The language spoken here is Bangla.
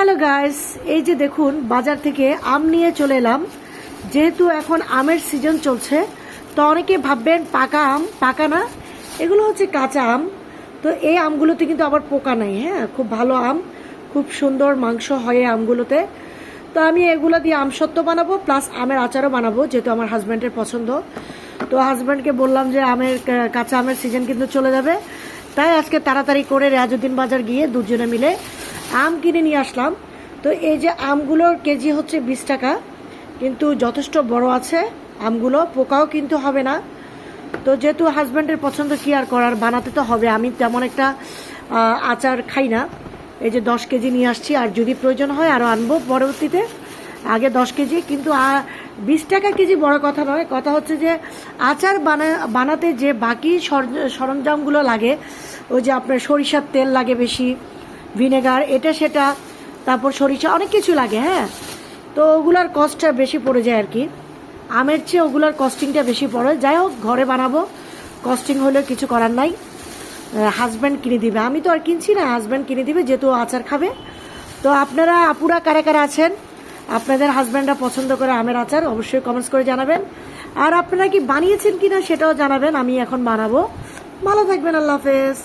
হ্যালো গাইস, এই যে দেখুন বাজার থেকে আম নিয়ে চলে এলাম। যেহেতু এখন আমের সিজন চলছে, তো অনেকে ভাববেন পাকা আম, পাকা না, এগুলো হচ্ছে কাঁচা আম। তো এই আমগুলোতে কিন্তু আবার পোকা নাই। হ্যাঁ, খুব ভালো আম, খুব সুন্দর মাংস হয় এই আমগুলোতে। তো আমি এগুলো দিয়ে আমসত্ত্ব বানাবো, প্লাস আমের আচারও বানাবো, যেহেতু আমার হাজব্যান্ডের পছন্দ। তো হাজব্যান্ডকে বললাম যে কাঁচা আমের সিজন কিন্তু চলে যাবে, তাই আজকে তাড়াতাড়ি করে রেয়াজুদ্দিন বাজার গিয়ে দুজনে মিলে আম কিনে নিয়ে আসলাম। তো এই যে আমগুলোর কেজি হচ্ছে 20 টাকা, কিন্তু যথেষ্ট বড় আছে আমগুলো, পোকাও কিন্তু হবে না। তো যেহেতু হাজব্যান্ডের পছন্দ, কি আর করার, বানাতে তো হবে। আমি তেমন একটা আচার খাই না। এই যে 10 কেজি নিয়ে আসছি, আর যদি প্রয়োজন হয় আরও আনবো পরবর্তীতে। আগে 10 কেজি, কিন্তু 20 টাকা কেজি বড় কথা নয়। কথা হচ্ছে যে আচার বানাতে যে বাকি সরঞ্জামগুলো লাগে, ওই যে আপনার সরিষার তেল লাগে বেশি, ভিনেগার, এটা সেটা, তারপর সরিষা, অনেক কিছু লাগে। হ্যাঁ, তো ওগুলার কস্টটা বেশি পড়ে যায় আর কি। আমের চেয়ে ওগুলার কস্টিংটা বেশি পড়ে। যাই হোক, ঘরে বানাবো, কস্টিং হলেও কিছু করার নাই। হাজব্যান্ড কিনে দিবে, আমি তো আর কিনছি না, হাজব্যান্ড কিনে দিবে, যেহেতু আচার খাবে। তো আপনারা আপুরা কারা কারা আছেন, আপনাদের হাজব্যান্ডরা পছন্দ করে আমের আচার, অবশ্যই কমেন্টস করে জানাবেন। আর আপনারা কি বানিয়েছেন কিনা সেটাও জানাবেন, আমি এখন বানাবো। ভালো থাকবেন, আল্লাহ হাফেজ।